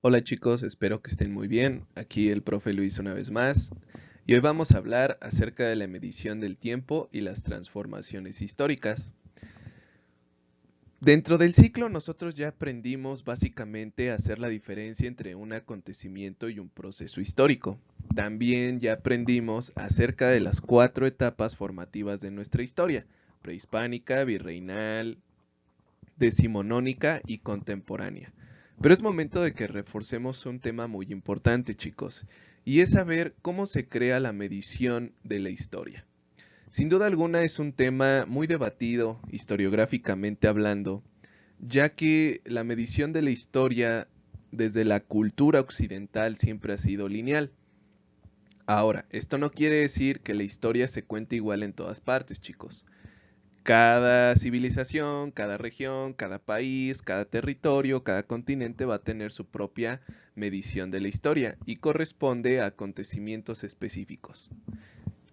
Hola chicos, espero que estén muy bien. Aquí el profe Luis una vez más. Y hoy vamos a hablar acerca de la medición del tiempo y las transformaciones históricas. Dentro del ciclo nosotros ya aprendimos básicamente a hacer la diferencia entre un acontecimiento y un proceso histórico. También ya aprendimos acerca de las 4 etapas formativas de nuestra historia: prehispánica, virreinal, decimonónica y contemporánea. Pero es momento de que reforcemos un tema muy importante, chicos, y es saber cómo se crea la medición de la historia. Sin duda alguna es un tema muy debatido historiográficamente hablando, ya que la medición de la historia desde la cultura occidental siempre ha sido lineal. Ahora, esto no quiere decir que la historia se cuente igual en todas partes, chicos. Cada civilización, cada región, cada país, cada territorio, cada continente va a tener su propia medición de la historia y corresponde a acontecimientos específicos.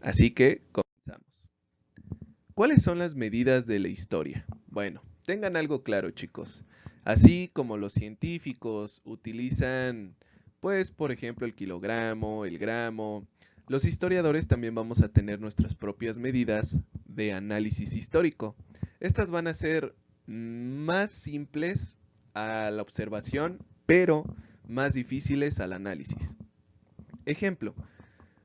Así que comenzamos. ¿Cuáles son las medidas de la historia? Bueno, tengan algo claro, chicos. Así como los científicos utilizan, pues, por ejemplo, el kilogramo, el gramo, los historiadores también vamos a tener nuestras propias medidas de análisis histórico. Estas van a ser más simples a la observación, pero más difíciles al análisis. Ejemplo,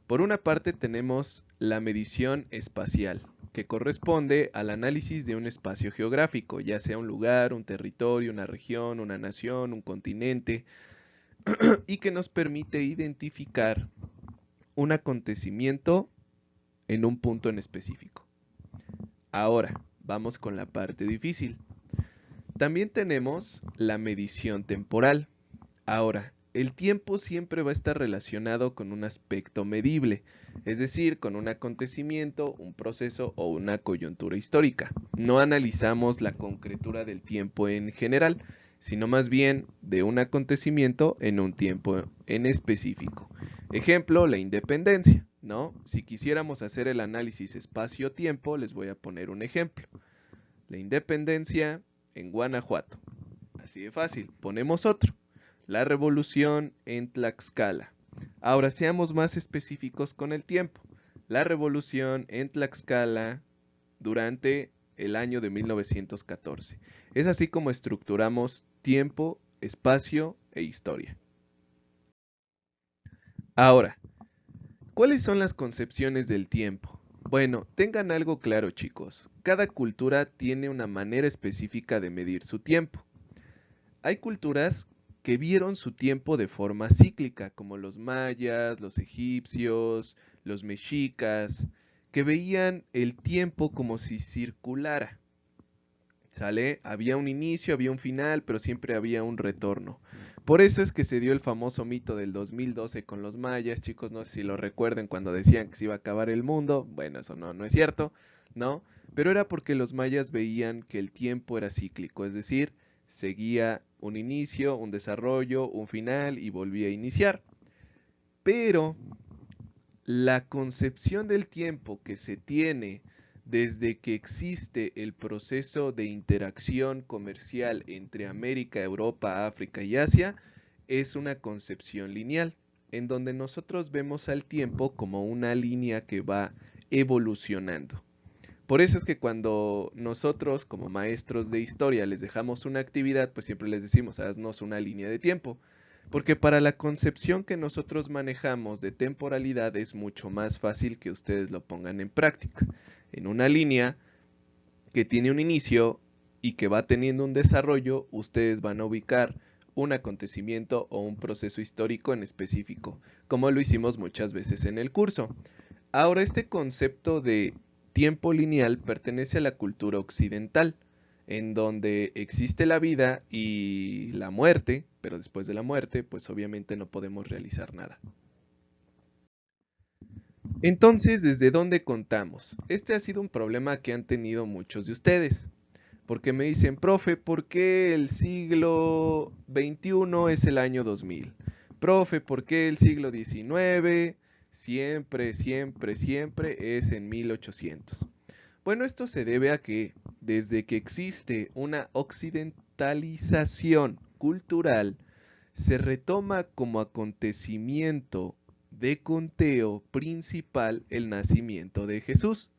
por una parte tenemos la medición espacial, que corresponde al análisis de un espacio geográfico, ya sea un lugar, un territorio, una región, una nación, un continente, y que nos permite identificar un acontecimiento en un punto en específico. Ahora, vamos con la parte difícil. También tenemos la medición temporal. Ahora, el tiempo siempre va a estar relacionado con un aspecto medible, es decir, con un acontecimiento, un proceso o una coyuntura histórica. No analizamos la concretura del tiempo en general, sino más bien de un acontecimiento en un tiempo en específico. Ejemplo, la independencia, ¿no? Si quisiéramos hacer el análisis espacio-tiempo, les voy a poner un ejemplo. La independencia en Guanajuato. Así de fácil. Ponemos otro. La revolución en Tlaxcala. Ahora seamos más específicos con el tiempo. La revolución en Tlaxcala durante el año de 1914. Es así como estructuramos tiempo, espacio e historia. Ahora, ¿cuáles son las concepciones del tiempo? Bueno, tengan algo claro, chicos. Cada cultura tiene una manera específica de medir su tiempo. Hay culturas que vieron su tiempo de forma cíclica, como los mayas, los egipcios, los mexicas, que veían el tiempo como si circulara. ¿Sale? Había un inicio, había un final, pero siempre había un retorno. Por eso es que se dio el famoso mito del 2012 con los mayas, chicos, no sé si lo recuerden cuando decían que se iba a acabar el mundo. Bueno, eso no es cierto, ¿no? Pero era porque los mayas veían que el tiempo era cíclico, es decir, seguía un inicio, un desarrollo, un final y volvía a iniciar. Pero la concepción del tiempo que se tiene desde que existe el proceso de interacción comercial entre América, Europa, África y Asia es una concepción lineal, en donde nosotros vemos al tiempo como una línea que va evolucionando. Por eso es que cuando nosotros como maestros de historia les dejamos una actividad, pues siempre les decimos, haznos una línea de tiempo. Porque para la concepción que nosotros manejamos de temporalidad es mucho más fácil que ustedes lo pongan en práctica. En una línea que tiene un inicio y que va teniendo un desarrollo, ustedes van a ubicar un acontecimiento o un proceso histórico en específico, como lo hicimos muchas veces en el curso. Ahora, este concepto de tiempo lineal pertenece a la cultura occidental, en donde existe la vida y la muerte, pero después de la muerte, pues obviamente no podemos realizar nada. Entonces, ¿desde dónde contamos? Este ha sido un problema que han tenido muchos de ustedes, porque me dicen, profe, ¿por qué el siglo XXI es el año 2000? Profe, ¿por qué el siglo XIX siempre es en 1800? Bueno, esto se debe a que desde que existe una occidentalización cultural, se retoma como acontecimiento de conteo principal el nacimiento de Jesús,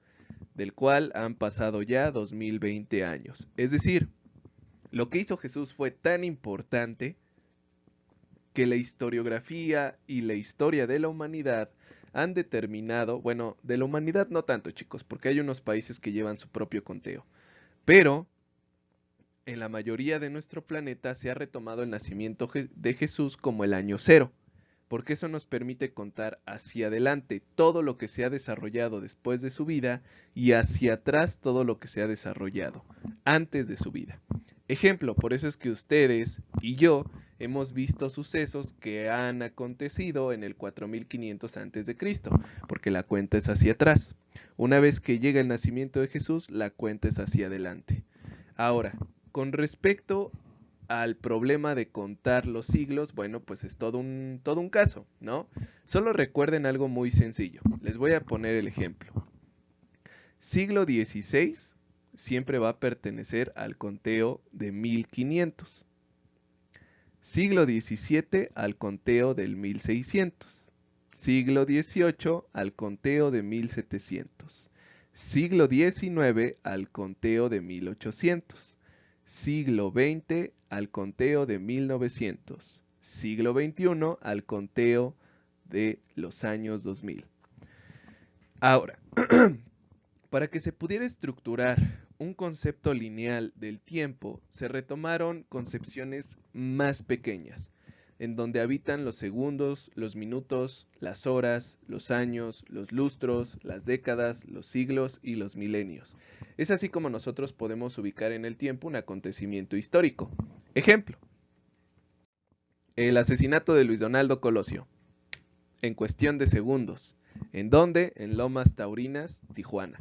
del cual han pasado ya 2020 años. Es decir, lo que hizo Jesús fue tan importante que la historiografía y la historia de la humanidad han determinado, bueno, de la humanidad no tanto, chicos, porque hay unos países que llevan su propio conteo, pero en la mayoría de nuestro planeta se ha retomado el nacimiento de Jesús como el año cero, porque eso nos permite contar hacia adelante todo lo que se ha desarrollado después de su vida y hacia atrás todo lo que se ha desarrollado antes de su vida. Ejemplo, por eso es que ustedes y yo hemos visto sucesos que han acontecido en el 4500 a.C., porque la cuenta es hacia atrás. Una vez que llega el nacimiento de Jesús, la cuenta es hacia adelante. Ahora, con respecto al problema de contar los siglos, bueno, pues es todo un caso, ¿no? Solo recuerden algo muy sencillo. Les voy a poner el ejemplo. Siglo XVI siempre va a pertenecer al conteo de 1500. Siglo XVII al conteo del 1600. Siglo XVIII al conteo de 1700. Siglo XIX al conteo de 1800. Siglo XX al conteo de 1900. Siglo XXI al conteo de los años 2000. Ahora, para que se pudiera estructurar un concepto lineal del tiempo, se retomaron concepciones más pequeñas, en donde habitan los segundos, los minutos, las horas, los años, los lustros, las décadas, los siglos y los milenios. Es así como nosotros podemos ubicar en el tiempo un acontecimiento histórico. Ejemplo, el asesinato de Luis Donaldo Colosio, en cuestión de segundos. ¿En dónde? En Lomas Taurinas, Tijuana.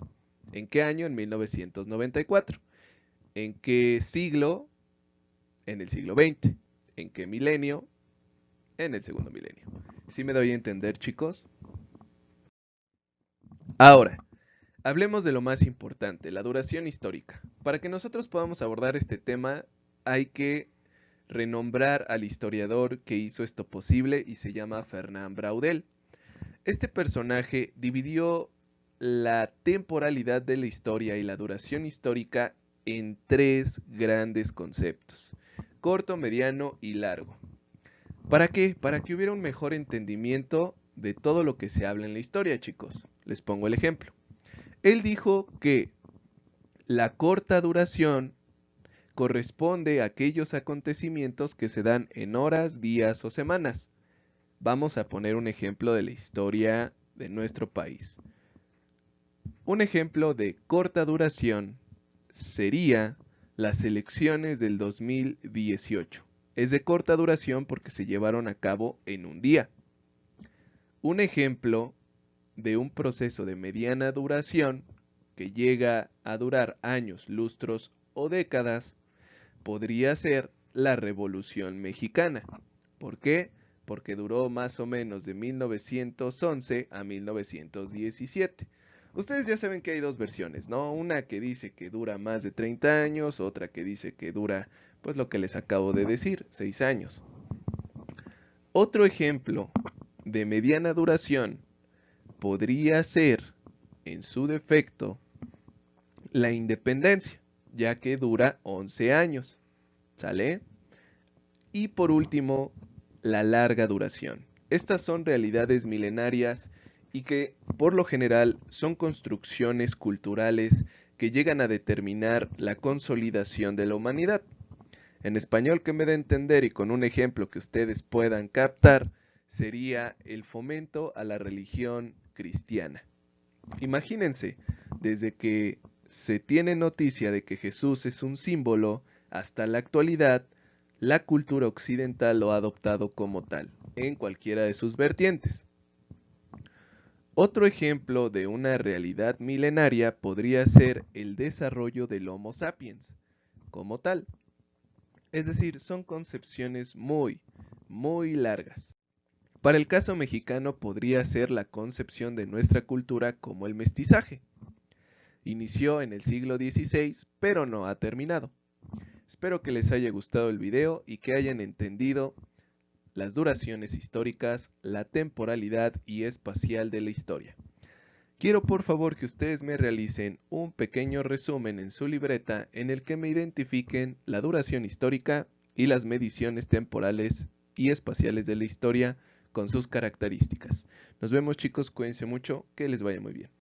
¿En qué año? En 1994. ¿En qué siglo? En el siglo XX. ¿En qué milenio? En el segundo milenio. ¿Sí me doy a entender, chicos? Ahora, hablemos de lo más importante, la duración histórica. Para que nosotros podamos abordar este tema, hay que renombrar al historiador que hizo esto posible y se llama Fernand Braudel. Este personaje dividió la temporalidad de la historia y la duración histórica en tres grandes conceptos: corto, mediano y largo. ¿Para qué? Para que hubiera un mejor entendimiento de todo lo que se habla en la historia, chicos. Les pongo el ejemplo. Él dijo que la corta duración corresponde a aquellos acontecimientos que se dan en horas, días o semanas. Vamos a poner un ejemplo de la historia de nuestro país. Un ejemplo de corta duración sería las elecciones del 2018. Es de corta duración porque se llevaron a cabo en un día. Un ejemplo de un proceso de mediana duración que llega a durar años, lustros o décadas podría ser la Revolución Mexicana. ¿Por qué? Porque duró más o menos de 1911 a 1917. Ustedes ya saben que hay dos versiones, ¿no? Una que dice que dura más de 30 años, otra que dice que dura, pues lo que les acabo de decir, 6 años. Otro ejemplo de mediana duración podría ser, en su defecto, la independencia, ya que dura 11 años. ¿Sale? Y por último, la larga duración. Estas son realidades milenarias y que, por lo general, son construcciones culturales que llegan a determinar la consolidación de la humanidad. En español que me dé a entender y con un ejemplo que ustedes puedan captar, sería el fomento a la religión cristiana. Imagínense, desde que se tiene noticia de que Jesús es un símbolo hasta la actualidad, la cultura occidental lo ha adoptado como tal, en cualquiera de sus vertientes. Otro ejemplo de una realidad milenaria podría ser el desarrollo del Homo sapiens, como tal. Es decir, son concepciones muy largas. Para el caso mexicano podría ser la concepción de nuestra cultura como el mestizaje. Inició en el siglo XVI, pero no ha terminado. Espero que les haya gustado el video y que hayan entendido las duraciones históricas, la temporalidad y espacial de la historia. Quiero por favor que ustedes me realicen un pequeño resumen en su libreta en el que me identifiquen la duración histórica y las mediciones temporales y espaciales de la historia con sus características. Nos vemos chicos, cuídense mucho, que les vaya muy bien.